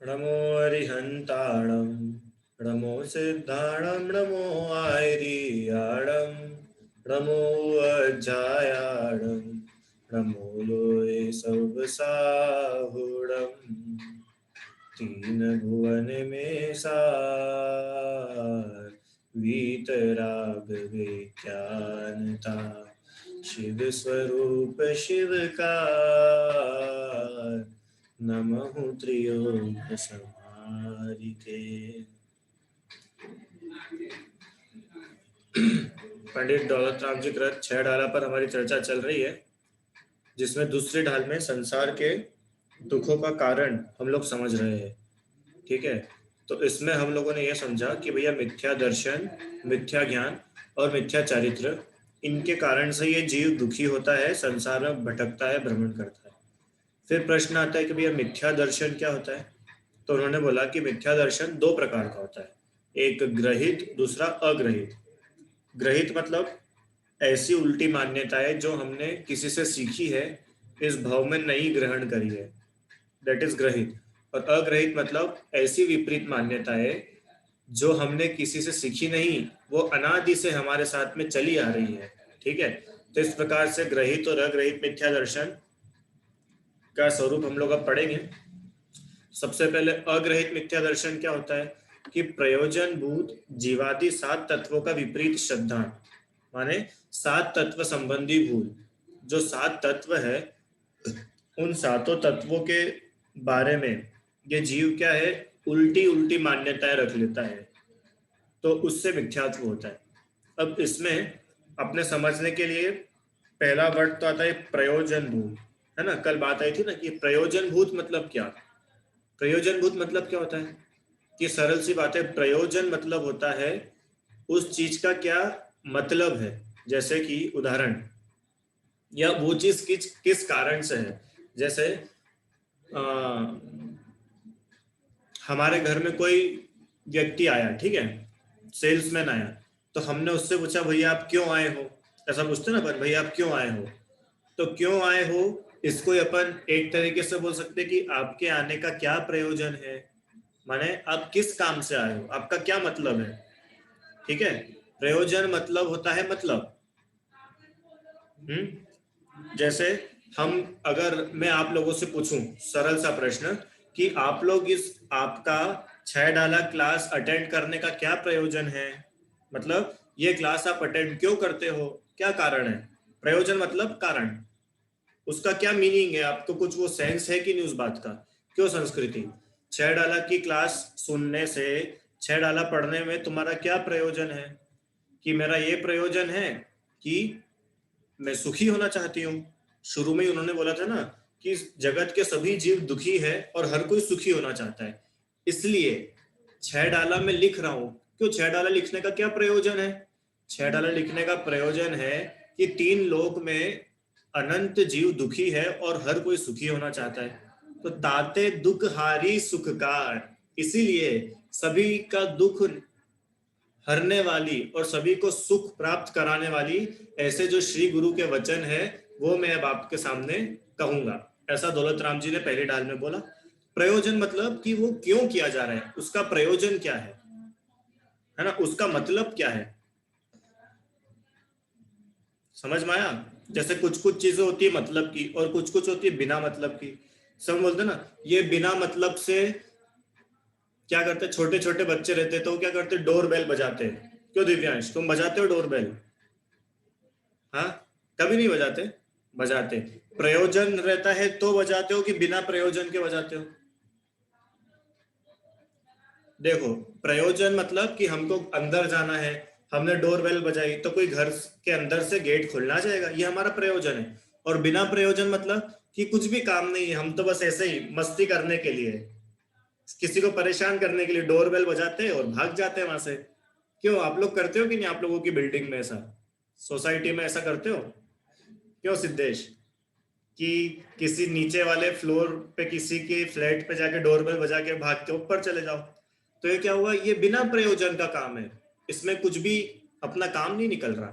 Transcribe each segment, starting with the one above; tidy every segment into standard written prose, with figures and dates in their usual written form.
नमो अरिहन्ताणं नमो सिद्धाणं नमो आयर्याणं नमो अज्जायाणं नमो लोये सर्वसाहुणं तीन भुवन में सार वीतराग विज्ञानता शिव स्वरूप शिव का नमः त्रियोग समारिते। पंडित दौलत राम जी कृत 6 ढाला पर हमारी चर्चा चल रही है, जिसमें दूसरी ढाल में संसार के दुखों का कारण हम लोग समझ रहे हैं। ठीक है, तो इसमें हम लोगों ने यह समझा कि भैया मिथ्या दर्शन, मिथ्या ज्ञान और मिथ्या चारित्र, इनके कारण से ये जीव दुखी होता है, संसार में भटकता है, भ्रमण करता है। फिर प्रश्न आता है कि भैया मिथ्या दर्शन क्या होता है। तो उन्होंने बोला कि मिथ्या दर्शन दो प्रकार का होता है, एक ग्रहित, दूसरा अग्रहित। ग्रहित मतलब ऐसी उल्टी मान्यताएं जो हमने किसी से सीखी है, इस भाव में नहीं ग्रहण करी है, दैट इज ग्रहित। और अग्रहित मतलब ऐसी विपरीत मान्यताएं जो हमने किसी से सीखी नहीं, वो अनादि से हमारे साथ में चली आ रही है। ठीक है, तो इस प्रकार से ग्रहित और अग्रहित मिथ्या दर्शन का स्वरूप हम लोग अब पढ़ेंगे। सबसे पहले अग्रहित मिथ्या दर्शन क्या होता है कि प्रयोजन भूत जीवादि 7 तत्वों का विपरीत श्रद्धा, माने 7 तत्व संबंधी भूल। जो 7 तत्व है, उन सातों तत्वों के बारे में ये जीव क्या है, उल्टी उल्टी मान्यताएं रख लेता है, तो उससे मिथ्यात्व होता है। अब इसमें अपने समझने के लिए पहला वर्ड तो आता है प्रयोजन भूत, है ना। कल बात आई थी ना कि प्रयोजन भूत मतलब क्या। प्रयोजन भूत मतलब क्या होता है कि सरल सी बात है, प्रयोजन मतलब होता है उस चीज का क्या मतलब है। जैसे कि उदाहरण, या वो चीज किस कारण से है। जैसे आ, हमारे घर में कोई व्यक्ति आया, ठीक है, सेल्समैन आया, तो हमने उससे पूछा भैया आप क्यों आए हो। ऐसा पूछते ना अपन, भैया आप क्यों आए हो। तो क्यों आए हो, इसको अपन एक तरीके से बोल सकते हैं कि आपके आने का क्या प्रयोजन है, माने आप किस काम से आए हो, आपका क्या मतलब है। ठीक है, प्रयोजन मतलब होता है मतलब। जैसे हम, अगर मैं आप लोगों से पूछूं सरल सा प्रश्न कि आप लोग इस आपका 6 डाला क्लास अटेंड करने का क्या प्रयोजन है, मतलब ये क्लास आप अटेंड क्यों करते हो, क्या कारण है। प्रयोजन मतलब कारण, उसका क्या मीनिंग है, आपको कुछ वो सेंस है कि नहीं उस बात का। क्यों संस्कृति, 6 डाला की क्लास सुनने से, 6 डाला पढ़ने में तुम्हारा क्या प्रयोजन है। कि मेरा ये प्रयोजन है कि मैं सुखी होना चाहती हूँ। शुरू में ही उन्होंने बोला था ना कि जगत के सभी जीव दुखी है और हर कोई सुखी होना चाहता है, इसलिए 6 डाला में लिख रहा हूं। क्यों 6 डाला लिखने का क्या प्रयोजन है। 6 डाला लिखने का प्रयोजन है कि 3 लोक में अनंत जीव दुखी है और हर कोई सुखी होना चाहता है। तो ताते दुख हारी सुखकार, इसीलिए सभी का दुख हरने वाली और सभी को सुख प्राप्त कराने वाली ऐसे जो श्री गुरु के वचन है, वो मैं अब आपके सामने कहूंगा। ऐसा दौलत राम जी ने पहले डाल में बोला। प्रयोजन मतलब कि वो क्यों किया जा रहा है, उसका प्रयोजन क्या है ना, उसका मतलब क्या है। समझ में आया। जैसे कुछ कुछ चीजें होती है मतलब की और कुछ कुछ होती है बिना मतलब की। सब बोलते ना ये बिना मतलब से क्या करते, छोटे छोटे बच्चे रहते तो क्या करते, डोर बेल बजाते हैं। क्यों दिव्यांश, तुम बजाते हो डोर बेल। हाँ, कभी नहीं बजाते। बजाते, प्रयोजन रहता है तो बजाते हो कि बिना प्रयोजन के बजाते हो। देखो, प्रयोजन मतलब कि हमको अंदर जाना है, हमने डोर बेल बजाई तो कोई घर के अंदर से गेट खुलना जाएगा, ये हमारा प्रयोजन है। और बिना प्रयोजन मतलब कि कुछ भी काम नहीं है, हम तो बस ऐसे ही मस्ती करने के लिए, किसी को परेशान करने के लिए डोर बेल बजाते हैं और भाग जाते हैं वहां से। क्यों, आप लोग करते हो कि नहीं, आप लोगों की बिल्डिंग में ऐसा, सोसाइटी में ऐसा करते हो। क्यों सिद्धेश, कि किसी नीचे वाले फ्लोर पे किसी के फ्लैट पे जाके डोरबेल बजा के भाग के ऊपर चले जाओ। तो ये क्या हुआ, ये बिना प्रयोजन का काम है, इसमें कुछ भी अपना काम नहीं निकल रहा।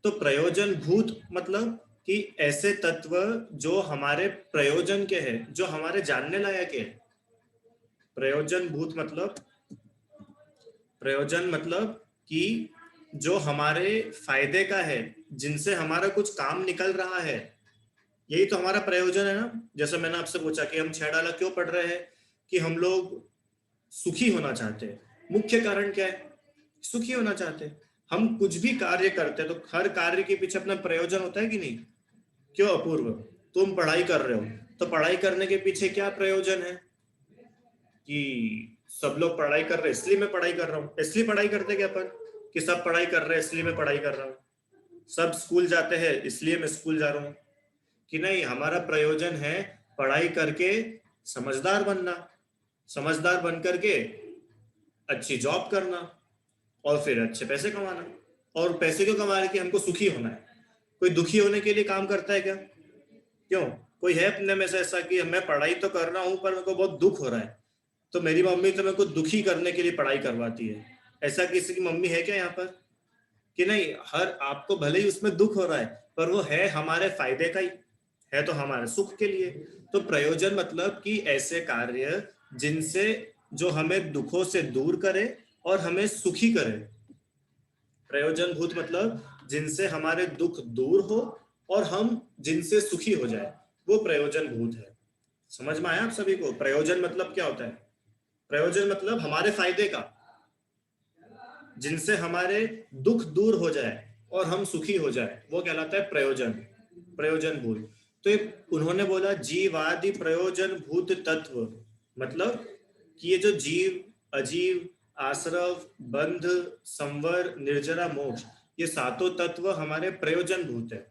तो प्रयोजन भूत मतलब कि ऐसे तत्व जो हमारे प्रयोजन के हैं, जो हमारे जानने लायक है। प्रयोजनभूत मतलब, प्रयोजन मतलब कि जो हमारे फायदे का है, जिनसे हमारा कुछ काम निकल रहा है, यही तो हमारा प्रयोजन है ना। जैसे मैंने आपसे पूछा कि हम 6 डाला क्यों पढ़ रहे हैं, कि हम लोग सुखी होना चाहते हैं। मुख्य कारण क्या है, सुखी होना चाहते हैं। हम कुछ भी कार्य करते हैं तो हर कार्य के पीछे अपना प्रयोजन होता है कि नहीं। क्यों अपूर्व, तुम पढ़ाई कर रहे हो तो पढ़ाई करने के पीछे क्या प्रयोजन है, कि सब लोग पढ़ाई कर रहे हैं इसलिए मैं पढ़ाई कर रहा हूँ। इसलिए पढ़ाई करते क्या अपन, कि सब पढ़ाई कर रहे हैं इसलिए मैं पढ़ाई कर रहा हूँ। सब स्कूल जाते हैं इसलिए मैं स्कूल जा रहा हूँ। कि नहीं, हमारा प्रयोजन है पढ़ाई करके समझदार बनना, समझदार बन करके अच्छी जॉब करना, और फिर अच्छे पैसे कमाना। और पैसे क्यों कमा रहे, कि हमको सुखी होना है। कोई दुखी होने के लिए काम करता है क्या? क्यों? कोई है अपने में से ऐसा कि मैं पढ़ाई तो कर रहा हूँ पर मेरे को बहुत दुख हो रहा है, तो मेरी मम्मी तो मेरे को दुखी करने के लिए पढ़ाई करवाती है। ऐसा किसी की मम्मी है क्या यहाँ पर? कि नहीं, हर आपको भले ही उसमें दुख हो रहा है पर वो है हमारे फायदे का ही है, तो हमारे सुख के लिए। तो प्रयोजन मतलब कि ऐसे कार्य जिनसे, जो हमें दुखों से दूर करे और हमें सुखी करे। प्रयोजन भूत मतलब जिनसे हमारे दुख दूर हो और हम जिनसे सुखी हो जाए, वो प्रयोजन भूत है। समझ में आया आप सभी को? प्रयोजन मतलब क्या होता है? प्रयोजन मतलब हमारे फायदे का, जिनसे हमारे दुख दूर हो जाए और हम सुखी हो जाए, वो कहलाता है प्रयोजन, प्रयोजन भूत। तो उन्होंने बोला जीवादि प्रयोजन भूत तत्व, मतलब कि ये जो जीव, अजीव, आश्रव, बंध, संवर, निर्जरा, मोक्ष, ये सातों तत्व हमारे प्रयोजन भूत है।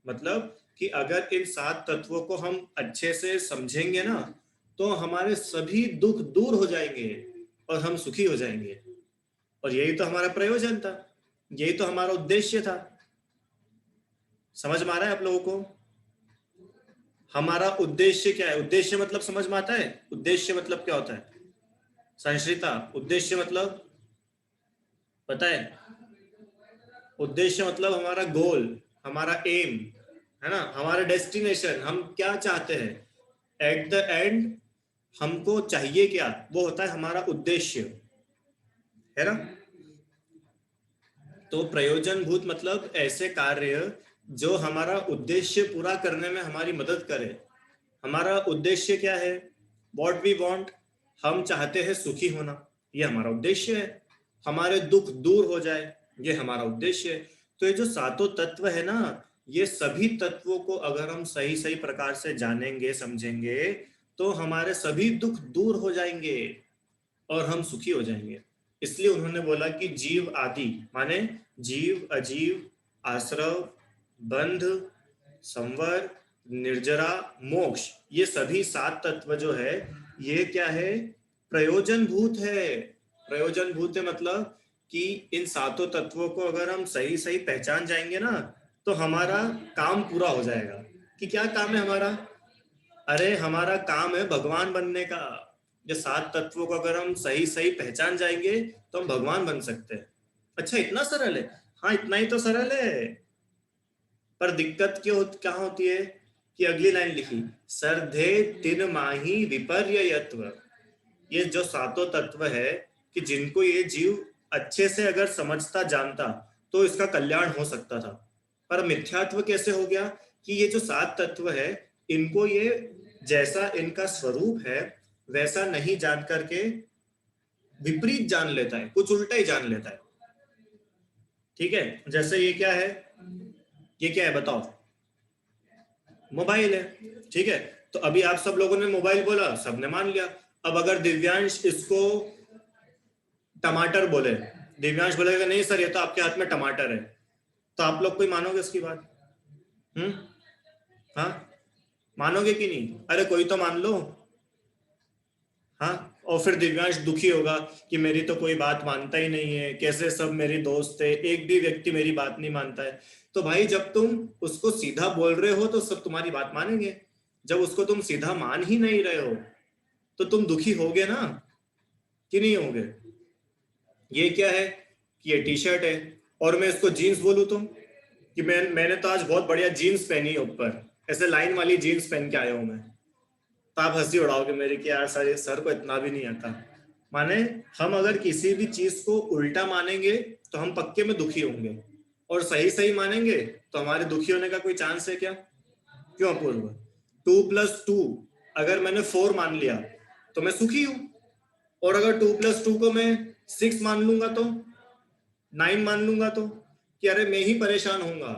मतलब कि अगर इन 7 तत्वों को हम अच्छे से समझेंगे ना, तो हमारे सभी दुख दूर हो जाएंगे और हम सुखी हो जाएंगे। और यही तो हमारा प्रयोजन था, यही तो हमारा उद्देश्य था। समझ में आ रहा है आप लोगों को? हमारा उद्देश्य क्या है? उद्देश्य मतलब समझ में आता है? उद्देश्य मतलब क्या होता है संश्रिता? उद्देश्य मतलब पता है? उद्देश्य मतलब हमारा गोल, हमारा एम, है ना, हमारा डेस्टिनेशन, हम क्या चाहते हैं एट द एंड, हमको चाहिए क्या, वो होता है हमारा उद्देश्य, है ना। तो प्रयोजन भूत मतलब ऐसे कार्य जो हमारा उद्देश्य पूरा करने में हमारी मदद करे। हमारा उद्देश्य क्या है? वॉट वी वॉन्ट, हम चाहते हैं सुखी होना, ये हमारा उद्देश्य है। हमारे दुख दूर हो जाए, ये हमारा उद्देश्य है। तो ये जो सातों तत्व है ना, ये सभी तत्वों को अगर हम सही सही प्रकार से जानेंगे, समझेंगे, तो हमारे सभी दुख दूर हो जाएंगे और हम सुखी हो जाएंगे। इसलिए उन्होंने बोला कि जीव आदि माने जीव, अजीव, आश्रव, बंध, संवर, निर्जरा, मोक्ष, ये सभी 7 तत्व जो है, ये क्या है? प्रयोजन भूत है। प्रयोजन भूत है मतलब कि इन सातों तत्वों को अगर हम सही सही पहचान जाएंगे ना, तो हमारा काम पूरा हो जाएगा। कि क्या काम है हमारा? अरे हमारा काम है भगवान बनने का। ये 7 तत्वों को अगर हम सही सही पहचान जाएंगे तो हम भगवान बन सकते हैं। अच्छा, इतना सरल है? हाँ, इतना ही तो सरल है। पर दिक्कत क्यों क्या होती है, कि अगली लाइन लिखी, सरधे तिन माही विपर्ययत्व। ये जो सातों तत्व है, कि जिनको ये जीव अच्छे से अगर समझता जानता तो इसका कल्याण हो सकता था। पर मिथ्यात्व कैसे हो गया, कि ये जो 7 तत्व है, इनको ये जैसा इनका स्वरूप है वैसा नहीं जान करके विपरीत जान लेता है, कुछ उल्टा ही जान लेता है। ठीक है, जैसे ये क्या है, ये क्या है बताओ? मोबाइल है। ठीक है, तो अभी आप सब लोगों ने मोबाइल बोला, सबने मान लिया। अब अगर दिव्यांश इसको टमाटर बोले, दिव्यांश बोलेगा नहीं सर ये तो आपके हाथ में टमाटर है, तो आप लोग कोई मानोगे इसकी बात? हम्म, हाँ, मानोगे कि नहीं? अरे कोई तो मान लो। हाँ, और फिर दिव्यांश दुखी होगा कि मेरी तो कोई बात मानता ही नहीं है, कैसे सब मेरी दोस्त है, एक भी व्यक्ति मेरी बात नहीं मानता है। तो भाई जब तुम उसको सीधा बोल रहे हो तो सब तुम्हारी बात मानेंगे। जब उसको तुम सीधा मान ही नहीं रहे हो तो तुम दुखी होगे ना, कि नहीं होगे? ये क्या है, कि ये टी शर्ट है और मैं इसको जीन्स बोलूं तो, कि मैंने तो आज बहुत बढ़िया जीन्स पहनी है ऊपर, ऐसे लाइन वाली जीन्स पहन के आया हूं मैं, तो आप हंसी उड़ाओगे मेरी कि यार सर को इतना भी नहीं आता। माने हम अगर किसी भी चीज को उल्टा मानेंगे तो हम पक्के में दुखी होंगे, और सही सही मानेंगे तो हमारे दुखी होने का कोई चांस है क्या? क्यों अपूर्व? 2+2 अगर मैंने 4 मान लिया तो मैं सुखी हूं, और अगर 2+2 को मैं 6 मान लूंगा तो 9 मान लूंगा तो कि अरे मैं ही परेशान होऊंगा।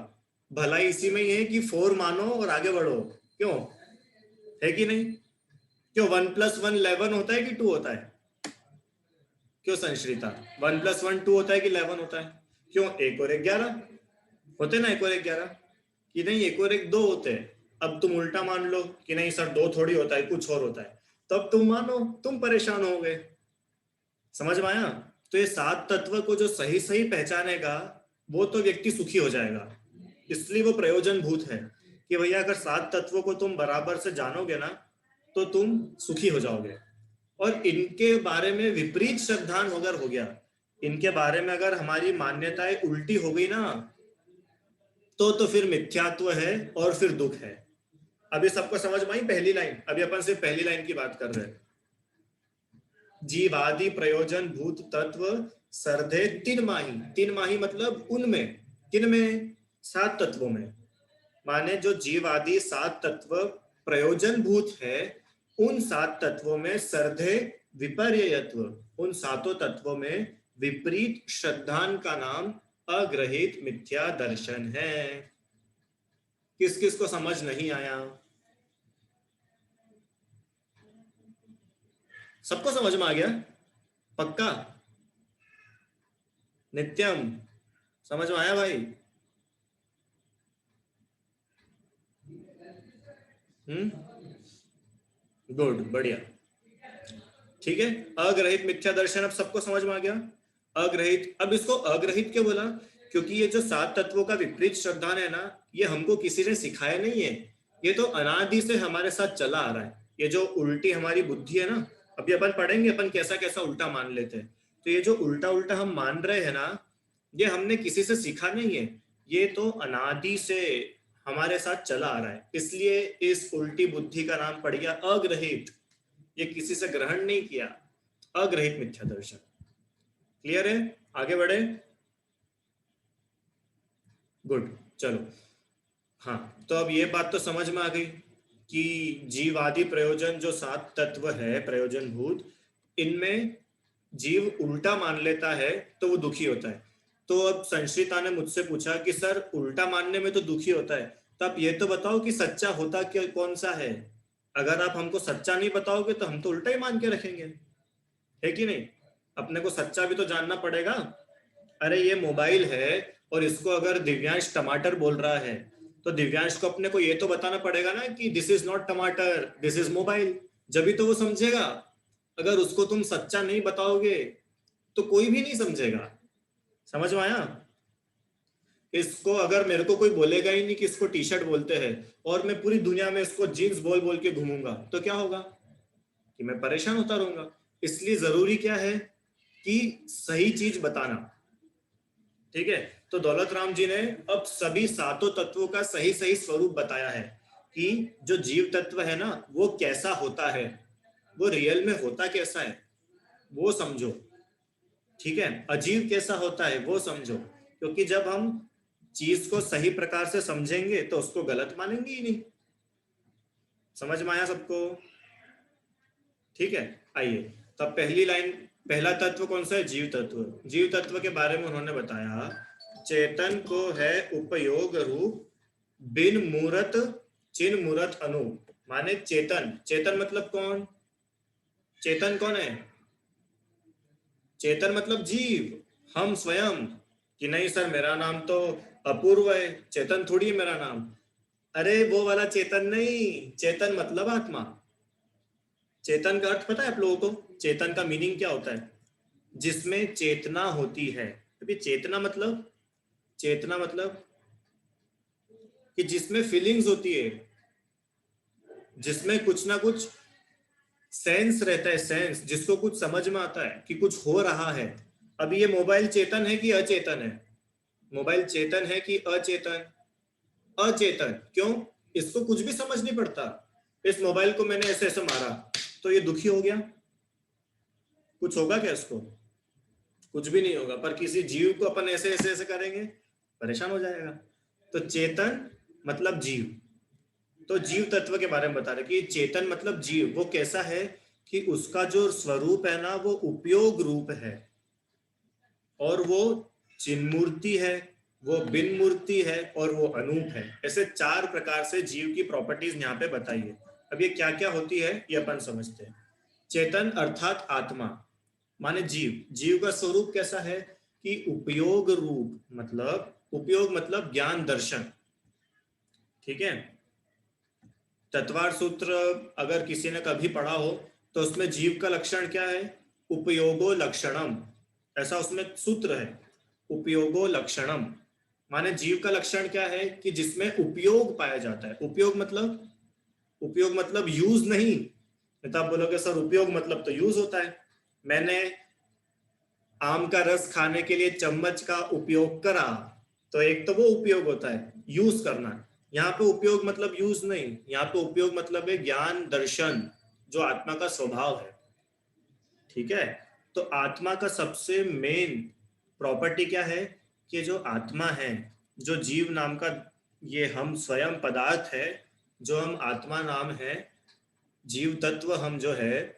भलाई इसी में ही है कि 4 मानो और आगे बढ़ो। क्यों? है कि नहीं? क्यों 1+1 11 होता है कि 2 होता है? क्यों संश्रिता? 1+1 2 होता है कि 11 होता है? क्यों? 1 और 1 11 होते ना, 1 और 1 11 कि नहीं? 1 और 1 2 होते हैं। अब तुम उल्टा मान लो कि नहीं सर 2 थोड़ी होता है, कुछ और होता है, तब तुम मानो, तुम परेशान हो गए। समझ में आया? तो ये 7 तत्व को जो सही सही पहचानेगा वो तो व्यक्ति सुखी हो जाएगा। इसलिए वो प्रयोजन भूत है कि भैया अगर 7 तत्वों को तुम बराबर से जानोगे ना तो तुम सुखी हो जाओगे। और इनके बारे में विपरीत श्रद्धान अगर हो गया, इनके बारे में अगर हमारी मान्यताएं उल्टी हो गई ना, तो फिर मिथ्यात्व है और फिर दुख है। अभी सबको समझ में आई पहली लाइन? अभी अपन सिर्फ पहली लाइन की बात कर रहे हैं। जीवादि प्रयोजन भूत तत्व सर्धे तीन माही। तीन माही मतलब उनमें, किन में? 7 तत्वों में। माने जो जीवादि 7 तत्व प्रयोजन भूत है, उन 7 तत्वों में सर्धे विपर्ययत्व, उन 7 तत्वों में विपरीत श्रद्धान का नाम अग्रहित मिथ्या दर्शन है। किस किस को समझ नहीं आया? सबको समझ में आ गया? पक्का? नित्यम समझ में आया भाई? गुड, बढ़िया। ठीक है, अग्रहित मिथ्या दर्शन अब सबको समझ में आ गया। अग्रहित, अब इसको अग्रहित क्यों बोला? क्योंकि ये जो 7 तत्वों का विपरीत श्रद्धान है ना, ये हमको किसी ने सिखाया नहीं है, ये तो अनादि से हमारे साथ चला आ रहा है। ये जो उल्टी हमारी बुद्धि है ना, अभी अपन पढ़ेंगे अपन कैसा कैसा उल्टा मान लेते हैं। तो ये जो उल्टा उल्टा हम मान रहे हैं ना, ये हमने किसी से सीखा नहीं है, ये तो अनादि से हमारे साथ चला आ रहा है। इसलिए इस उल्टी बुद्धि का नाम पड़ गया अग्रहित। ये किसी से ग्रहण नहीं किया, अग्रहित मिथ्या दर्शन। क्लियर है? आगे बढ़े? गुड, चलो। हाँ, तो अब ये बात तो समझ में आ गई कि जीवादि प्रयोजन जो 7 तत्व है प्रयोजन भूत, इनमें जीव उल्टा मान लेता है तो वो दुखी होता है। तो अब संश्रिता ने मुझसे पूछा कि सर उल्टा मानने में तो दुखी होता है, तो आप ये तो बताओ कि सच्चा होता क्या कौन सा है? अगर आप हमको सच्चा नहीं बताओगे तो हम तो उल्टा ही मान के रखेंगे, है कि नहीं? अपने को सच्चा भी तो जानना पड़ेगा। अरे ये मोबाइल है और इसको अगर दिव्यांश टमाटर बोल रहा है तो दिव्यांश को अपने को ये तो बताना पड़ेगा ना कि दिस इज नॉट टमाटर, दिस इज मोबाइल। जब भी तो वो समझेगा। अगर उसको तुम सच्चा नहीं बताओगे तो कोई भी नहीं समझेगा। समझ में आया? इसको अगर मेरे को कोई बोलेगा ही नहीं कि इसको टी शर्ट बोलते हैं, और मैं पूरी दुनिया में इसको जीन्स बोल बोल के घूमूंगा, तो क्या होगा? कि मैं परेशान होता रहूंगा। इसलिए जरूरी क्या है कि सही चीज बताना। ठीक है, तो दौलत राम जी ने अब सभी 7 तत्वों का सही सही स्वरूप बताया है कि जो जीव तत्व है ना वो कैसा होता है, वो रियल में होता कैसा है वो समझो। ठीक है, अजीव कैसा होता है वो समझो, क्योंकि जब हम चीज को सही प्रकार से समझेंगे तो उसको गलत मानेंगे ही नहीं। समझ में आया सबको? ठीक है, आइए। तो अब पहली लाइन, पहला तत्व कौन सा है? जीव तत्व। जीव तत्व के बारे में उन्होंने बताया, चेतन को है उपयोग रूप, बिन मूरत चिन मूरत अनु। माने चेतन, चेतन मतलब कौन? चेतन कौन है? चेतन मतलब जीव, हम स्वयं। कि नहीं सर मेरा नाम तो अपूर्व है, चेतन थोड़ी है मेरा नाम। अरे वो वाला चेतन नहीं, चेतन मतलब आत्मा। चेतन का अर्थ पता है आप लोगों को? चेतन का मीनिंग क्या होता है? जिसमें चेतना होती है। अभी चेतना मतलब, चेतना मतलब कि जिसमें फीलिंग्स होती है, जिसमें कुछ ना कुछ सेंस रहता है, सेंस, जिसको कुछ समझ में आता है कि कुछ हो रहा है। अभी ये मोबाइल चेतन है कि अचेतन है? मोबाइल चेतन है कि अचेतन? अचेतन। क्यों? इसको कुछ भी समझ नहीं पड़ता, इस मोबाइल को मैंने ऐसे ऐसे मारा तो ये दुखी हो गया, कुछ होगा क्या इसको? कुछ भी नहीं होगा। पर किसी जीव को अपन ऐसे ऐसे ऐसे करेंगे, परेशान हो जाएगा। तो चेतन मतलब जीव। तो जीव तत्व के बारे में बता रहे कि चेतन मतलब जीव, वो कैसा है कि उसका जो स्वरूप है ना वो उपयोग रूप है, और वो चिन्मूर्ति है, वो बिन मूर्ति है, और वो अनूप है। ऐसे 4 प्रकार से जीव की प्रॉपर्टीज यहाँ पे बताई है। अब ये क्या क्या होती है ये अपन समझते हैं। चेतन अर्थात आत्मा माने जीव। जीव का स्वरूप कैसा है कि उपयोग रूप, मतलब उपयोग मतलब ज्ञान दर्शन। ठीक है। तत्वार सूत्र अगर किसी ने कभी पढ़ा हो तो उसमें जीव का लक्षण क्या है? उपयोगो लक्षणम, ऐसा उसमें सूत्र है। उपयोगो लक्षणम माने जीव का लक्षण क्या है कि जिसमें उपयोग पाया जाता है। उपयोग मतलब यूज नहीं। तो आप बोलोगे सर उपयोग मतलब तो यूज होता है। मैंने आम का रस खाने के लिए चम्मच का उपयोग करा, तो एक तो वो उपयोग होता है, यूज करना। यहाँ पे उपयोग मतलब यूज नहीं, यहाँ पे उपयोग मतलब है ज्ञान दर्शन, जो आत्मा का स्वभाव है। ठीक है। तो आत्मा का सबसे मेन प्रॉपर्टी क्या है कि जो आत्मा है, जो जीव नाम का ये हम स्वयं पदार्थ है, जो हम आत्मा नाम है, जीव तत्व हम जो है,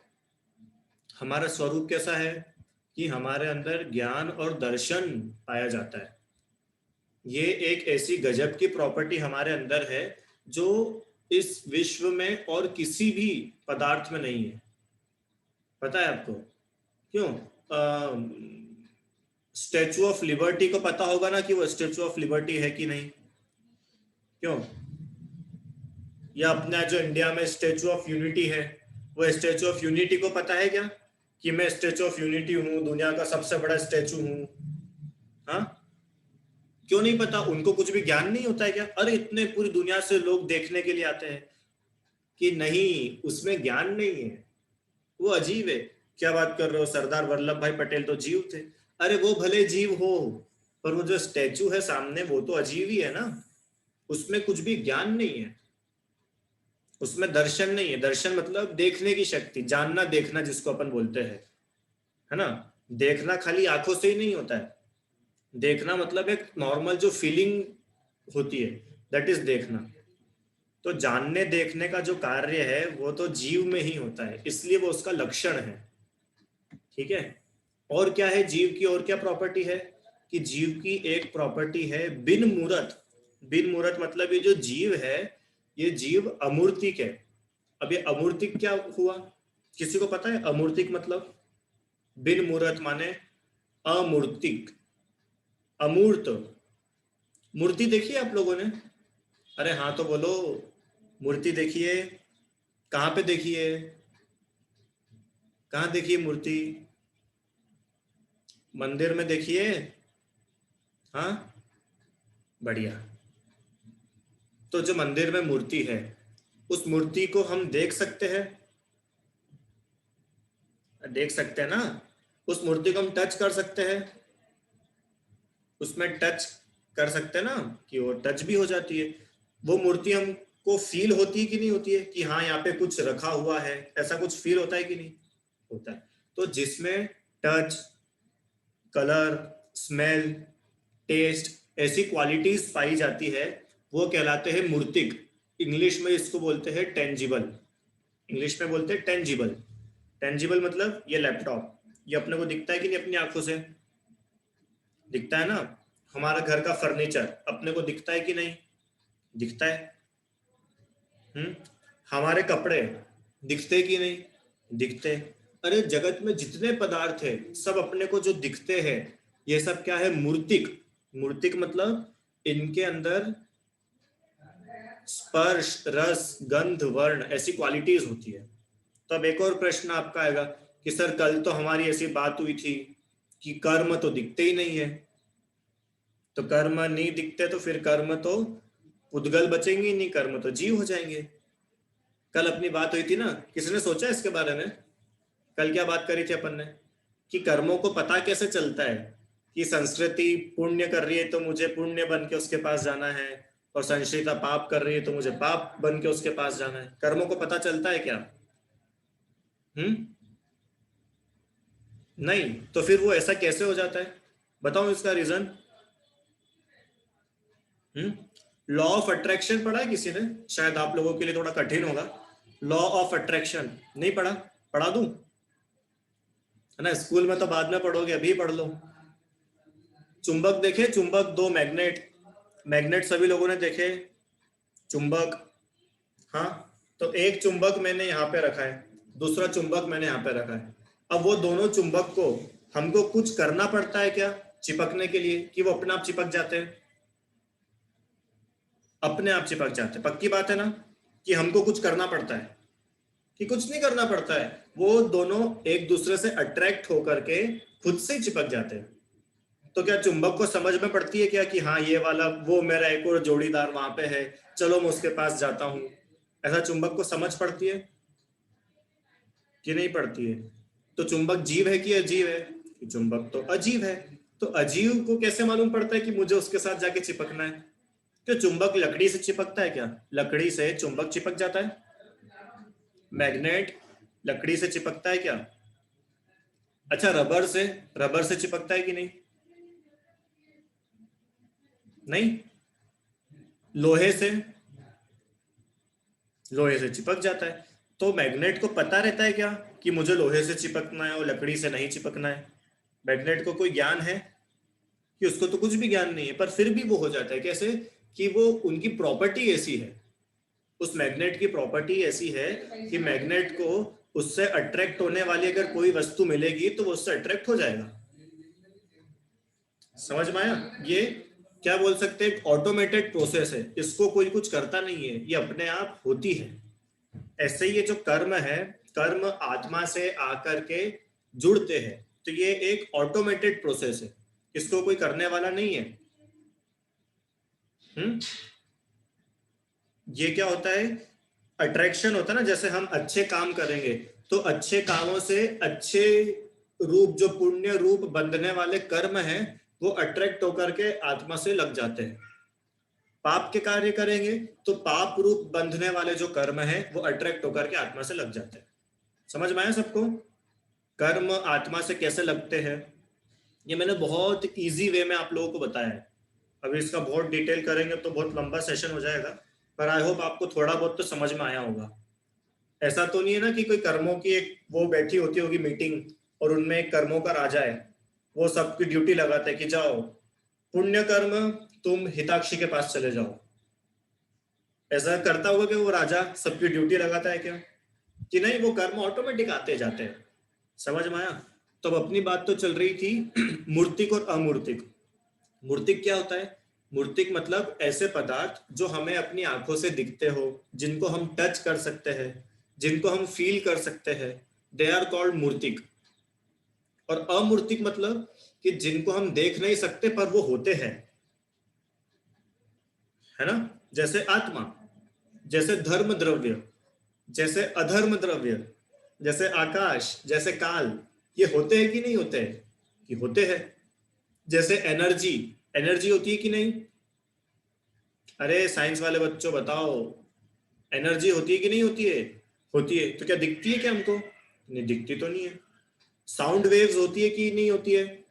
हमारा स्वरूप कैसा है कि हमारे अंदर ज्ञान और दर्शन पाया जाता है। ये एक ऐसी गजब की प्रॉपर्टी हमारे अंदर है जो इस विश्व में और किसी भी पदार्थ में नहीं है। पता है आपको क्यों? स्टैचू ऑफ लिबर्टी को पता होगा ना कि वो स्टैचू ऑफ लिबर्टी है कि नहीं? क्यों? या अपना जो इंडिया में स्टैचू ऑफ यूनिटी है, वो स्टैचू ऑफ यूनिटी को पता है क्या कि मैं स्टैचू ऑफ यूनिटी हूँ, दुनिया का सबसे बड़ा स्टैचू हूँ? हाँ, क्यों नहीं पता? उनको कुछ भी ज्ञान नहीं होता है क्या? अरे इतने पूरी दुनिया से लोग देखने के लिए आते हैं कि नहीं, उसमें ज्ञान नहीं है, वो अजीब है। क्या बात कर रहे हो, सरदार वल्लभ भाई पटेल तो जीव थे। अरे वो भले जीव हो, पर वो जो स्टैचू है सामने वो तो अजीब ही है ना। उसमें कुछ भी ज्ञान नहीं है, उसमें दर्शन नहीं है। दर्शन मतलब देखने की शक्ति, जानना देखना जिसको अपन बोलते हैं, है ना। देखना खाली आंखों से ही नहीं होता है। देखना मतलब एक नॉर्मल जो फीलिंग होती है, दैट इज देखना। तो जानने देखने का जो कार्य है वो तो जीव में ही होता है, इसलिए वो उसका लक्षण है। ठीक है। और क्या है जीव की, और क्या प्रॉपर्टी है कि जीव की एक प्रॉपर्टी है बिन मूर्त। बिन मूर्त मतलब ये जो जीव है, ये जीव अमूर्तिक है। अब ये अमूर्तिक क्या हुआ, किसी को पता है अमूर्तिक मतलब? बिन मूर्त माने अमूर्तिक, अमूर्त। मूर्ति देखी है आप लोगों ने? अरे हाँ तो बोलो, मूर्ति देखिए। कहाँ पे देखिए? कहाँ देखिए मूर्ति? मंदिर में देखिए। हाँ, बढ़िया। तो जो मंदिर में मूर्ति है, उस मूर्ति को हम देख सकते हैं? देख सकते हैं ना। उस मूर्ति को हम टच कर सकते हैं? उसमें टच कर सकते हैं ना, कि वो टच भी हो जाती है। वो मूर्ति हमको फील होती है कि नहीं होती है कि हाँ यहाँ पे कुछ रखा हुआ है, ऐसा कुछ फील होता है कि नहीं होता है? तो जिसमें टच, कलर, स्मेल, टेस्ट, ऐसी क्वालिटीज पाई जाती है, वो कहलाते हैं मूर्तिक। इंग्लिश में इसको बोलते हैं टेंजिबल। इंग्लिश में बोलते हैं टेंजिबल। टेंजिबल मतलब ये लैपटॉप, ये अपने को दिखता है कि नहीं अपनी आंखों से? दिखता है ना। हमारा घर का फर्नीचर अपने को दिखता है कि नहीं? दिखता है। हम्म। हमारे कपड़े दिखते कि नहीं? दिखते। अरे जगत में जितने पदार्थ है सब अपने को जो दिखते हैं, ये सब क्या है? मूर्तिक। मूर्तिक मतलब इनके अंदर स्पर्श, रस, गंध, वर्ण ऐसी क्वालिटीज होती है। तो अब एक और प्रश्न आपका आएगा कि सर कल तो हमारी ऐसी बात हुई थी कि कर्म तो दिखते ही नहीं है। तो कर्म नहीं दिखते तो फिर कर्म तो उद्गल बचेंगे ही नहीं, कर्म तो जीव हो जाएंगे। कल अपनी बात हुई थी ना, किसने सोचा इसके बारे में? कल क्या बात करी थी अपन ने कि कर्मों को पता कैसे चलता है कि संस्कृति पुण्य कर रही है तो मुझे पुण्य बन के उसके पास जाना है, और संश्रिता पाप कर रही है तो मुझे पाप बन के उसके पास जाना है। कर्मों को पता चलता है क्या? नहीं, तो फिर वो ऐसा कैसे हो जाता है? बताओ इसका रीजन। लॉ ऑफ अट्रैक्शन पढ़ा है किसी ने? शायद आप लोगों के लिए थोड़ा कठिन होगा। लॉ ऑफ अट्रैक्शन नहीं पढ़ा? पढ़ा दूं? है ना, स्कूल में तो बाद में पढ़ोगे, अभी पढ़ लो। चुंबक देखे? चुंबक, दो मैग्नेट। मैग्नेट सभी लोगों ने देखे। चुंबक, हाँ। तो एक चुंबक मैंने यहाँ पे रखा है, दूसरा चुंबक मैंने यहाँ पे रखा है। अब वो दोनों चुंबक को हमको कुछ करना पड़ता है क्या चिपकने के लिए, कि वो अपने आप चिपक जाते हैं? अपने आप चिपक जाते हैं, पक्की बात है ना? कि हमको कुछ करना पड़ता है? कि कुछ नहीं करना पड़ता है, वो दोनों एक दूसरे से अट्रैक्ट होकर के खुद से ही चिपक जाते हैं। तो क्या चुंबक को समझ में पड़ती है क्या कि हाँ ये वाला, वो मेरा एक और जोड़ीदार वहां पे है, चलो मैं उसके पास जाता हूँ? ऐसा चुंबक को समझ पड़ती है कि नहीं पड़ती है? तो चुंबक जीव है कि अजीव है? कि चुंबक तो अजीव है। तो अजीव को कैसे मालूम पड़ता है कि मुझे उसके साथ जाके चिपकना है? क्या चुंबक लकड़ी से चिपकता है क्या? लकड़ी से चुंबक चिपक जाता है? मैग्नेट लकड़ी से चिपकता है क्या? अच्छा, रबर से चिपकता है कि नहीं? नहीं। लोहे से, लोहे से चिपक जाता है। तो मैग्नेट को पता रहता है क्या कि मुझे लोहे से चिपकना है और लकड़ी से नहीं चिपकना है? मैग्नेट को कोई ज्ञान है? कि उसको तो कुछ भी ज्ञान नहीं है, पर फिर भी वो हो जाता है कैसे? कि वो, उनकी प्रॉपर्टी ऐसी है, उस मैग्नेट की प्रॉपर्टी ऐसी है कि मैग्नेट को उससे अट्रैक्ट होने वाली अगर कोई वस्तु मिलेगी तो वो उससे अट्रैक्ट हो जाएगा। समझ में आया? ये क्या बोल सकते हैं, ऑटोमेटेड प्रोसेस है, इसको कोई कुछ करता नहीं है, ये अपने आप होती है। ऐसे ही ये जो कर्म है, कर्म आत्मा से आकर के जुड़ते हैं, तो ये एक ऑटोमेटेड प्रोसेस है, इसको कोई करने वाला नहीं है। हम्म ये क्या होता है? अट्रैक्शन होता है ना, जैसे हम अच्छे काम करेंगे तो अच्छे कामों से अच्छे रूप, जो पुण्य रूप बंधने वाले कर्म हैं, वो अट्रैक्ट होकर के आत्मा से लग जाते हैं। पाप के कार्य करेंगे तो पाप रूप बंधने वाले जो कर्म है वो अट्रैक्ट होकर के आत्मा से लग जाते हैं। समझ में आया सबको? कर्म आत्मा से कैसे लगते हैं, ये मैंने बहुत इजी वे में आप लोगों को बताया है। अभी इसका बहुत डिटेल करेंगे तो बहुत लंबा सेशन हो जाएगा, पर आई होप आपको थोड़ा बहुत तो समझ में आया होगा। ऐसा तो नहीं है ना कि कोई कर्मों की एक वो बैठी होती होगी मीटिंग, और उनमें एक कर्मों का राजा है, वो सबकी ड्यूटी लगाता है कि जाओ पुण्य कर्म, तुम हिताक्षी के पास चले जाओ। ऐसा करता होगा कि वो राजा सबकी ड्यूटी लगाता है क्या? कि नहीं, वो कर्म ऑटोमेटिक आते जाते हैं। समझ में आया? तो अब अपनी बात तो चल रही थी मूर्तिक और अमूर्तिक। मूर्तिक क्या होता है? मूर्तिक मतलब ऐसे पदार्थ जो हमें अपनी आंखों से दिखते हो, जिनको हम टच कर सकते हैं, जिनको हम फील कर सकते हैं, दे आर कॉल्ड मूर्तिक। और अमूर्तिक मतलब कि जिनको हम देख नहीं सकते पर वो होते हैं, है ना? जैसे आत्मा, जैसे धर्म द्रव्य, जैसे अधर्म द्रव्य, जैसे आकाश, जैसे काल, ये होते हैं कि नहीं होते हैं? कि होते हैं। जैसे एनर्जी, एनर्जी होती है कि नहीं? अरे साइंस वाले बच्चों बताओ, एनर्जी होती है कि नहीं होती है? होती है। तो क्या दिखती है क्या हमको? नहीं, दिखती तो नहीं है। साउंड वेव्स होती है कि नहीं होती है?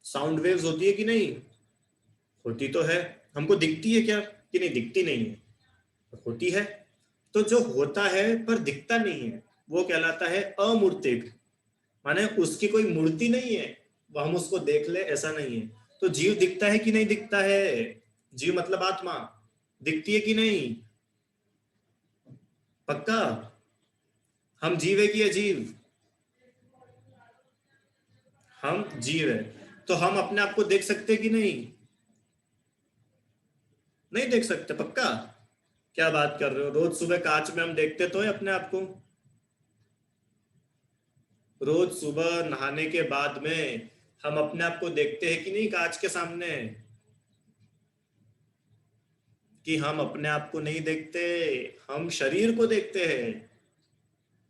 साउंड वेव्स होती है कि नहीं? होती तो है। हमको दिखती है क्या कि नहीं? दिखती नहीं है, होती है। तो जो होता है पर दिखता नहीं है वो कहलाता है अमूर्तिक। माने उसकी कोई मूर्ति नहीं है, वो हम उसको देख ले ऐसा नहीं है। तो जीव दिखता है कि नहीं दिखता है? जीव मतलब आत्मा दिखती है कि नहीं? पक्का? हम जीव है कि अजीव? हम जीव है। तो हम अपने आप को देख सकते कि नहीं? नहीं देख सकते, पक्का? क्या बात कर रहे हो, रोज सुबह कांच में हम देखते तो है अपने आप को। रोज सुबह नहाने के बाद में हम अपने आप को देखते हैं कि नहीं कांच के सामने? कि हम अपने आप को नहीं देखते, हम शरीर को देखते हैं।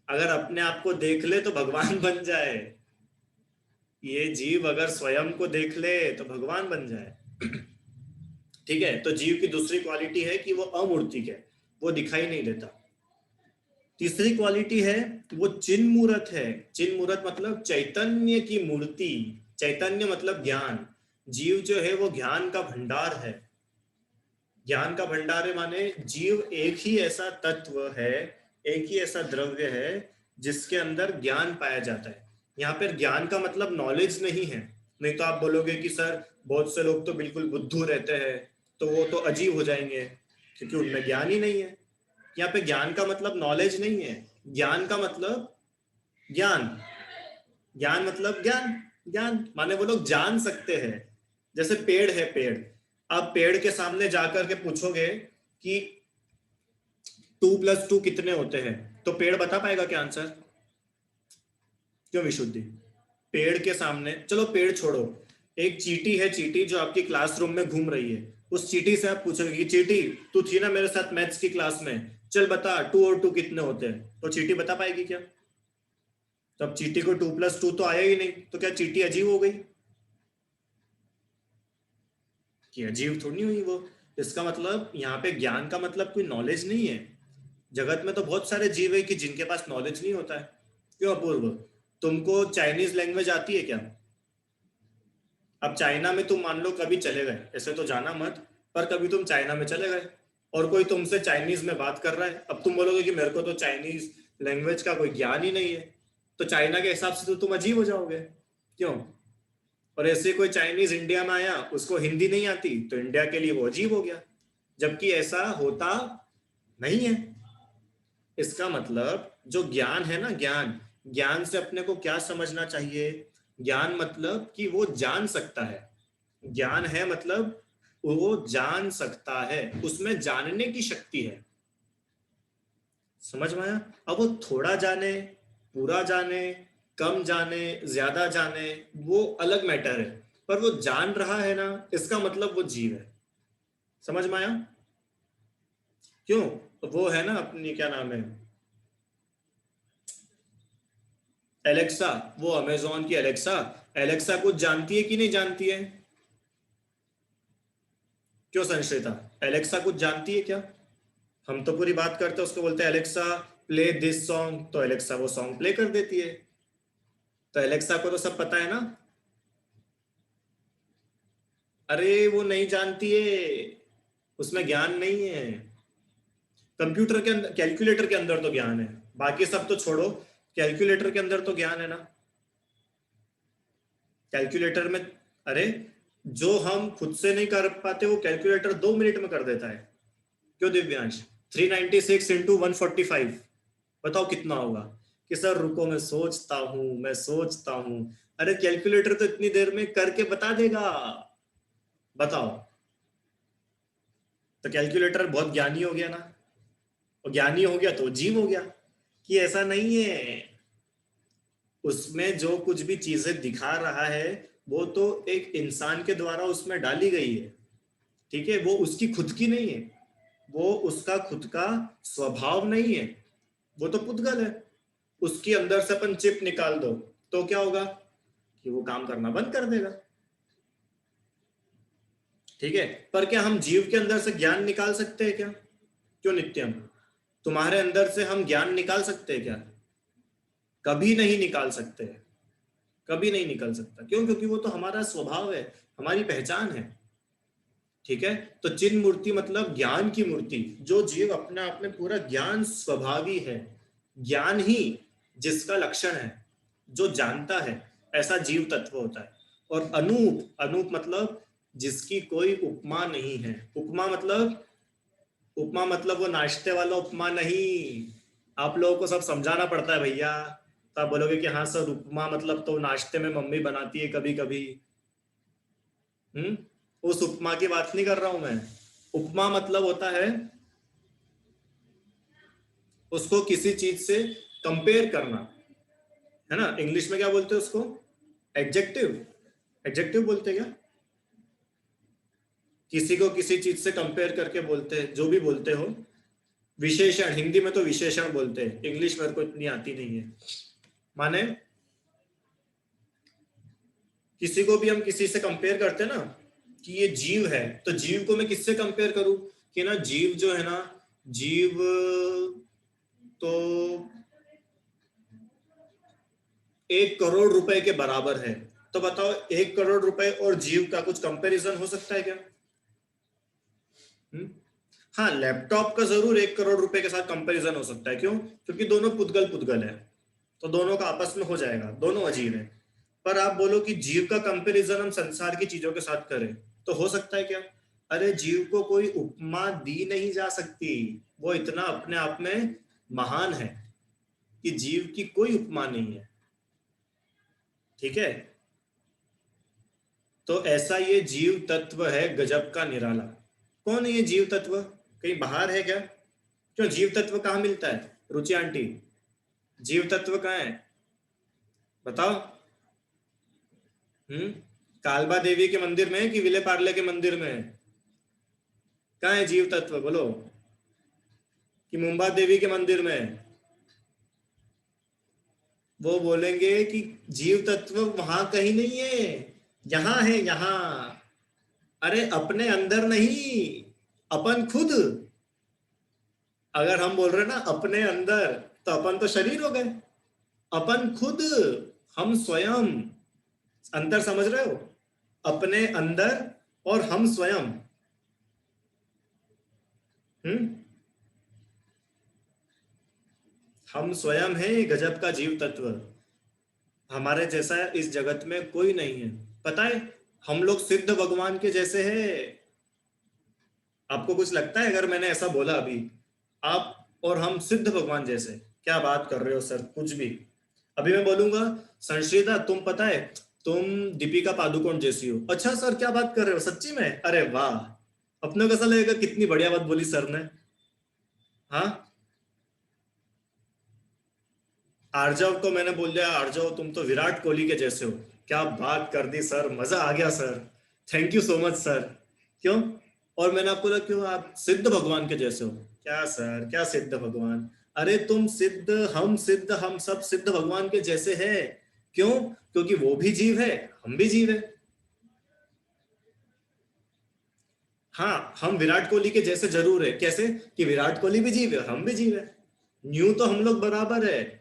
अगर अपने आप को देख ले तो भगवान बन जाए। ये जीव अगर स्वयं को देख ले तो भगवान बन जाए। ठीक है, तो जीव की दूसरी क्वालिटी है कि वो अमूर्तिक है, वो दिखाई नहीं देता। तीसरी क्वालिटी है वो चिन्मूर्त है। चिन्मूर्त मतलब चैतन्य की मूर्ति। चैतन्य मतलब ज्ञान। जीव जो है वो ज्ञान का भंडार है। ज्ञान का भंडार है माने जीव एक ही ऐसा तत्व है, एक ही ऐसा द्रव्य है जिसके अंदर ज्ञान पाया जाता है। यहाँ पर ज्ञान का मतलब नॉलेज नहीं है। नहीं तो आप बोलोगे कि सर बहुत से लोग तो बिल्कुल बुद्धू रहते हैं, तो वो तो अजीब हो जाएंगे क्योंकि उनमें ज्ञान ही नहीं है। यहाँ पे ज्ञान का मतलब नॉलेज नहीं है। ज्ञान का मतलब ज्ञान। ज्ञान मतलब ज्ञान। ज्ञान माने वो लोग जान सकते हैं। जैसे पेड़ है, पेड़, आप पेड़ के सामने जाकर के पूछोगे कि 2 + 2 कितने होते हैं, तो पेड़ बता पाएगा क्या आंसर? क्यों विशुद्धि? पेड़ के सामने, चलो पेड़ छोड़ो, एक चींटी है, चींटी जो आपकी क्लासरूम में घूम रही है, उस चींटी से आप पूछोगे कि चींटी तू थी ना मेरे साथ मैथ्स की क्लास में, चल बता 2 और 2 कितने होते हैं, तो चींटी बता पाएगी क्या? तो अब चींटी को 2 + 2 तो आया ही नहीं, तो क्या चींटी अजीब हो गई? कि अजीब थोड़ी हुई वो। इसका मतलब यहाँ पे ज्ञान का मतलब कोई नॉलेज नहीं है। जगत में तो बहुत सारे जीव है कि जिनके पास नॉलेज नहीं होता है। क्यों अपूर्व, तुमको चाइनीज लैंग्वेज आती है क्या? अब चाइना में तुम मान लो कभी चले गए, ऐसे तो जाना मत, पर कभी तुम चाइना में चले गए और कोई तुमसे चाइनीज में बात कर रहा है, अब तुम बोलोगे कि मेरे को तो चाइनीज लैंग्वेज का कोई ज्ञान ही नहीं है, तो चाइना के हिसाब से तो तुम अजीब हो जाओगे। क्यों? और ऐसे कोई चाइनीज इंडिया में आया, उसको हिंदी नहीं आती, तो इंडिया के लिए वो अजीब हो गया, जबकि ऐसा होता नहीं है। इसका मतलब जो ज्ञान है ना, ज्ञान, ज्ञान से अपने को क्या समझना चाहिए? ज्ञान मतलब कि वो जान सकता है। ज्ञान है मतलब वो जान सकता है, उसमें जानने की शक्ति है। समझ में आया? अब वो थोड़ा जाने, पूरा जाने, कम जाने, ज्यादा जाने, वो अलग मैटर है, पर वो जान रहा है ना, इसका मतलब वो जीव है। समझ में आया? क्यों? वो है ना अपनी, क्या नाम है, एलेक्सा, वो अमेजोन की एलेक्सा, एलेक्सा कुछ जानती है कि नहीं जानती है? क्यों संश्रिता, एलेक्सा कुछ जानती है क्या? हम तो पूरी बात करते हैं, उसको बोलते हैं एलेक्सा प्ले दिस सॉन्ग, तो एलेक्सा वो सॉन्ग प्ले कर देती है। तो एलेक्सा को तो सब पता है ना। अरे वो नहीं जानती है, उसमें ज्ञान नहीं है। कंप्यूटर के अंदर, कैलकुलेटर के अंदर तो ज्ञान है, बाकी सब तो छोड़ो, कैलकुलेटर के अंदर तो ज्ञान है ना। कैलकुलेटर में, अरे जो हम खुद से नहीं कर पाते वो कैलकुलेटर 2 मिनट में कर देता है। क्यों दिव्यांश? 396 × 145, बताओ कितना होगा? कि सर रुको मैं सोचता हूं, मैं सोचता हूं। अरे कैलकुलेटर तो इतनी देर में करके बता देगा। बताओ। तो कैलकुलेटर बहुत ज्ञानी हो गया ना, और ज्ञानी हो गया तो जीव हो गया। कि ऐसा नहीं है, उसमें जो कुछ भी चीजें दिखा रहा है वो तो एक इंसान के द्वारा उसमें डाली गई है। ठीक है, वो उसकी खुद की नहीं है, वो उसका खुद का स्वभाव नहीं है, वो तो पुद्गल है। उसके अंदर से अपन चिप निकाल दो तो क्या होगा? कि वो काम करना बंद कर देगा। ठीक है, पर क्या हम जीव के अंदर से ज्ञान निकाल सकते हैं क्या? क्यों नित्यम, तुम्हारे अंदर से हम ज्ञान निकाल सकते हैं क्या? कभी नहीं निकाल सकते। कभी नहीं निकल सकता। क्यों? क्योंकि वो तो हमारा स्वभाव है, हमारी पहचान है। ठीक है, तो चिन्ह मूर्ति मतलब ज्ञान की मूर्ति, जो जीव अपने आप में पूरा ज्ञान स्वभावी है। ज्ञान ही जिसका लक्षण है, जो जानता है, ऐसा जीव तत्व होता है। और अनूप, अनूप मतलब जिसकी कोई उपमा नहीं है। उपमा मतलब, उपमा मतलब वो नाश्ते वाला उपमा नहीं। आप लोगों को सब समझाना पड़ता है भैया, तो आप बोलोगे कि हाँ सर उपमा मतलब तो नाश्ते में मम्मी बनाती है कभी कभी। हम्म, उस उपमा की बात नहीं कर रहा हूं मैं। उपमा मतलब होता है उसको किसी चीज से कंपेयर करना, है ना। इंग्लिश में क्या बोलते हैं उसको? एडजेक्टिव। एडजेक्टिव बोलते हैं क्या? किसी को किसी चीज से कंपेयर करके बोलते हैं, जो भी बोलते हो। विशेषण, हिंदी में तो विशेषण बोलते हैं, इंग्लिश मेरे को इतनी आती नहीं है। माने किसी को भी हम किसी से कंपेयर करते हैं ना, कि ये जीव है, तो जीव को मैं किससे कंपेयर करूं कि ना जीव जो है ना, जीव तो 1 करोड़ रुपए के बराबर है। तो बताओ 1 करोड़ रुपए और जीव का कुछ कंपैरिजन हो सकता है क्या? हुँ? हाँ, लैपटॉप का जरूर 1 करोड़ रुपए के साथ कंपैरिजन हो सकता है। क्यों? क्योंकि दोनों पुद्गल पुद्गल है, तो दोनों का आपस में हो जाएगा, दोनों अजीब है। पर आप बोलो कि जीव का कंपैरिजन हम संसार की चीजों के साथ करें, तो हो सकता है क्या? अरे जीव को कोई उपमा दी नहीं जा सकती, वो इतना अपने आप में महान है कि जीव की कोई उपमा नहीं है। ठीक है? तो ऐसा ये जीव तत्व है गजब का निराला। कौन है ये जीव तत्व? कहीं बाहर है क्या? क्यों, जीव तत्व कहाँ मिलता है रुचि आंटी? जीव तत्व कहाँ है बताओ? हम्म? कालबा देवी के मंदिर में है कि विले पार्ले के मंदिर में है? कहाँ है जीव तत्व बोलो? कि मुंबा देवी के मंदिर में है? वो बोलेंगे कि जीव तत्व वहां कहीं नहीं है, यहाँ है यहाँ। अरे अपने अंदर नहीं, अपन खुद। अगर हम बोल रहे हैं ना अपने अंदर, तो अपन तो शरीर हो गए, अपन खुद, हम स्वयं। अंतर समझ रहे हो? अपने अंदर और हम स्वयं। हम्म? हम स्वयं हैं गजब का जीव तत्व। हमारे जैसा इस जगत में कोई नहीं है। पता है, हम लोग सिद्ध भगवान के जैसे हैं। आपको कुछ लगता है अगर मैंने ऐसा बोला अभी, आप और हम सिद्ध भगवान जैसे? क्या बात कर रहे हो सर, कुछ भी। अभी मैं बोलूंगा संश्रिता तुम पता है, तुम दीपिका पादुकोण जैसी हो। अच्छा सर, क्या बात कर रहे हो, सच्ची में? अरे वाह, अपने को ऐसा लगेगा कितनी बढ़िया बात बोली सर ने। हाँ, आर्जव को मैंने बोल दिया, आर्जव तुम तो विराट कोहली के जैसे हो। क्या बात कर दी सर, मजा आ गया sir. Thank you so much sir. क्यों? और मैंने आपको बोला क्यों आप सिद्ध भगवान के जैसे हो? क्या सर, क्या सिद्ध भगवान? अरे तुम सिद्ध, हम सिद्ध, हम सब सिद्ध भगवान के जैसे हैं। क्यों? क्योंकि वो भी जीव है, हम भी जीव है। हाँ, हम विराट कोहली के जैसे जरूर है। कैसे? कि विराट कोहली भी जीव है, हम भी जीव है। न्यू तो हम लोग बराबर है।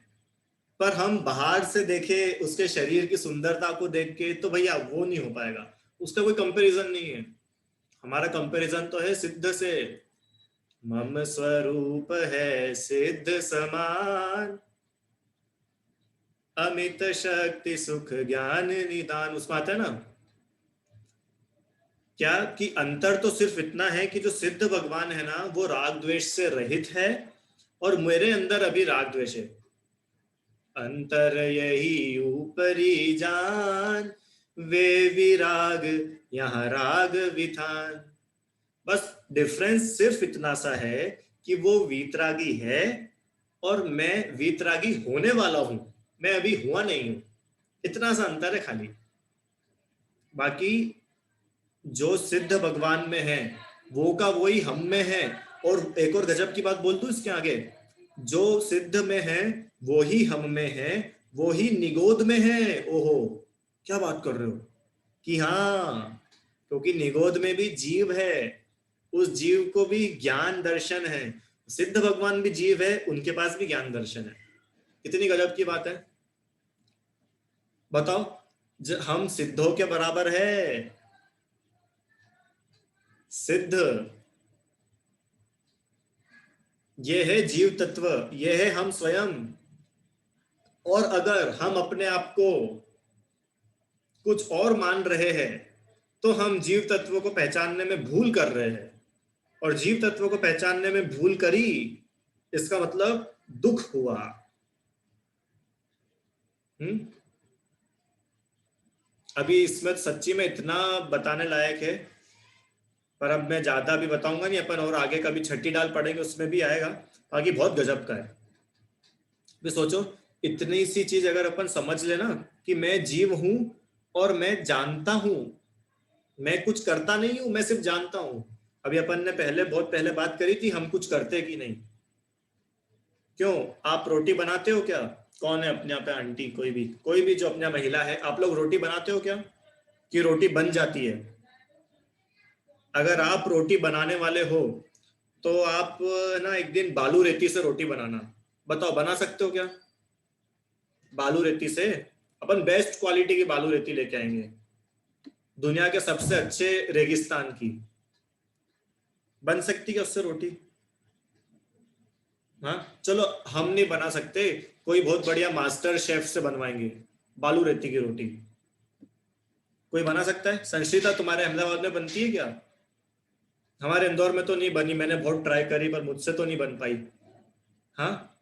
पर हम बाहर से देखे उसके शरीर की सुंदरता को देख के तो भैया वो नहीं हो पाएगा, उसका कोई कंपैरिजन नहीं है। हमारा कंपैरिजन तो है सिद्ध से। मम स्वरूप है सिद्ध समान, अमित शक्ति सुख ज्ञान निदान, उसमें आता है ना क्या, कि अंतर तो सिर्फ इतना है कि जो सिद्ध भगवान है ना वो राग द्वेष से रहित है, और मेरे अंदर अभी राग द्वेष है। अंतर यही ऊपरी जान, वे विराग यहाँ राग विधान। बस डिफरेंस सिर्फ इतना सा है कि वो वीतरागी है और मैं वीतरागी होने वाला हूं, मैं अभी हुआ नहीं हूं। इतना सा अंतर है खाली। बाकी जो सिद्ध भगवान में है वो का वही हम में है। और एक और गजब की बात बोल दूं इसके आगे, जो सिद्ध में है वो ही हम में है, वो ही निगोद में है। ओहो, क्या बात कर रहे हो? कि हाँ, क्योंकि निगोद में भी जीव है, उस जीव को भी ज्ञान दर्शन है। सिद्ध भगवान भी जीव है, उनके पास भी ज्ञान दर्शन है। कितनी गजब की बात है बताओ। हम सिद्धों के बराबर है। सिद्ध ये है जीव तत्व, ये है हम स्वयं। और अगर हम अपने आप को कुछ और मान रहे हैं तो हम जीव तत्व को पहचानने में भूल कर रहे हैं। और जीव तत्व को पहचानने में भूल करी, इसका मतलब दुख हुआ। हम्म? अभी इसमें सच्ची में इतना बताने लायक है, पर अब मैं ज्यादा भी बताऊंगा नहीं, अपन और आगे कभी छठी डाल पढ़ेंगे उसमें भी आएगा। बाकी बहुत गजब का है। भी सोचो, इतनी सी चीज अगर अपन समझ लेना कि मैं जीव हूं और मैं जानता हूं, मैं कुछ करता नहीं हूं, मैं सिर्फ जानता हूं। अभी अपन ने पहले, बहुत पहले बात करी थी हम कुछ करते कि नहीं। क्यों, आप रोटी बनाते हो क्या? कौन है अपने यहाँ पे आंटी, कोई भी जो अपने यहाँ महिला है, आप लोग रोटी बनाते हो क्या? कि रोटी बन जाती है? अगर आप रोटी बनाने वाले हो तो आप ना एक दिन बालू रेती से रोटी बनाना, बताओ बना सकते हो क्या? बालू रेती से अपन बेस्ट क्वालिटी की बालू रेती लेके आएंगे, दुनिया के सबसे अच्छे रेगिस्तान की, बन सकती है उससे रोटी? हाँ चलो, हम नहीं बना सकते, कोई बहुत बढ़िया मास्टर शेफ से बनवाएंगे बालू रेती की रोटी। कोई बना सकता है? संश्रिता तुम्हारे अहमदाबाद में बनती है क्या? हमारे इंदौर में तो नहीं बनी, मैंने बहुत ट्राई करी पर मुझसे तो नहीं बन पाई। हाँ,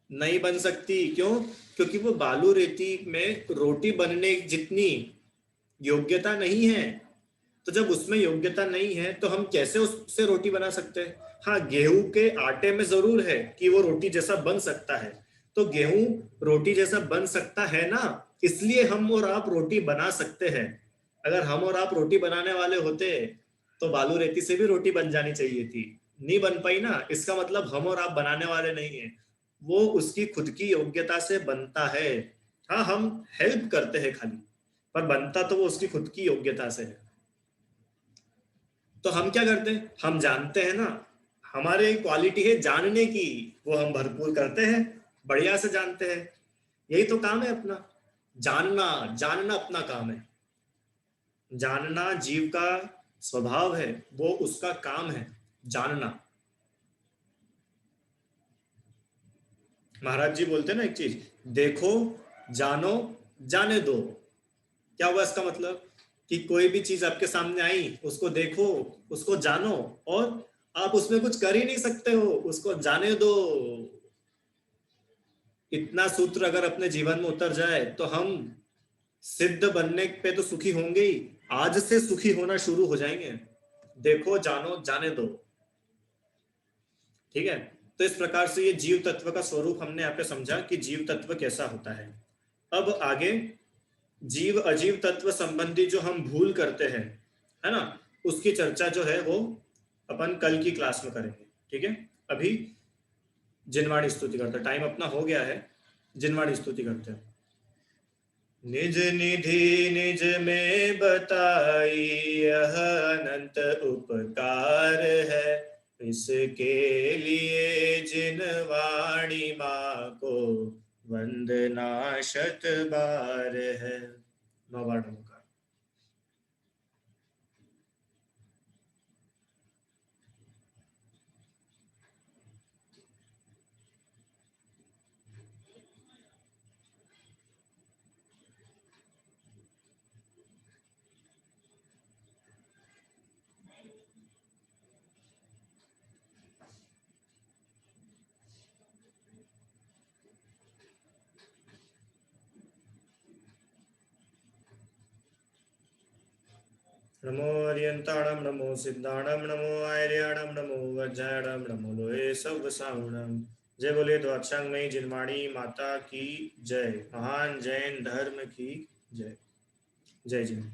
नहीं बन सकती, क्यों? क्योंकि वो बालू रेती में रोटी बनने जितनी योग्यता नहीं है। तो जब उसमें योग्यता नहीं है तो हम कैसे उससे रोटी बना सकते हैं? हाँ, गेहूं के आटे में जरूर है कि वो रोटी जैसा बन सकता है, तो गेहूं रोटी जैसा बन सकता है ना, इसलिए हम और आप रोटी बना सकते हैं। अगर हम और आप रोटी बनाने वाले होते तो बालू रेती से भी रोटी बन जानी चाहिए थी, नहीं बन पाई ना, इसका मतलब हम और आप बनाने वाले नहीं है, वो उसकी खुद की योग्यता से बनता है। हाँ, हम हेल्प करते हैं खाली, पर बनता तो वो उसकी खुद की योग्यता से है। तो हम क्या करते हैं, हम जानते हैं ना, हमारे क्वालिटी है जानने की, वो हम भरपूर करते हैं, बढ़िया से जानते हैं। यही तो काम है अपना, जानना, जानना अपना काम है। जानना जीव का स्वभाव है, वो उसका काम है, जानना। महाराज जी बोलते हैं ना एक चीज, देखो, जानो, जाने दो। क्या हुआ इसका मतलब? कि कोई भी चीज आपके सामने आई, उसको देखो, उसको जानो, और आप उसमें कुछ कर ही नहीं सकते हो, उसको जाने दो। इतना सूत्र अगर अपने जीवन में उतर जाए तो हम सिद्ध बनने पे तो सुखी होंगे ही, आज से सुखी होना शुरू हो जाएंगे। देखो, जानो, जाने दो। ठीक है, तो इस प्रकार से ये जीव तत्व का स्वरूप हमने यहाँ पे समझा कि जीव तत्व कैसा होता है। अब आगे जीव अजीव तत्व संबंधी जो हम भूल करते हैं, है ना, उसकी चर्चा जो है वो अपन कल की क्लास में करेंगे। ठीक है, अभी जिनवाणी स्तुति करते हैं, टाइम अपना हो गया है, जिनवाणी स्तुति करते हैं। निज निधि निज में बताई, यह अनंत उपकार है, इसके लिए जिन वाणी माँ को वंदना शत बार है। 9 बार नमस्कार। नमो अर्यंताणम, नमो सिद्धाणम, नमो आर्याणम, नमो वज्रायणम, नमो लोहे सब सावणम। जय बोले द्वाक्षांगमयी जिनवाणी माता की जय, महान जैन धर्म की जय। जय जिन।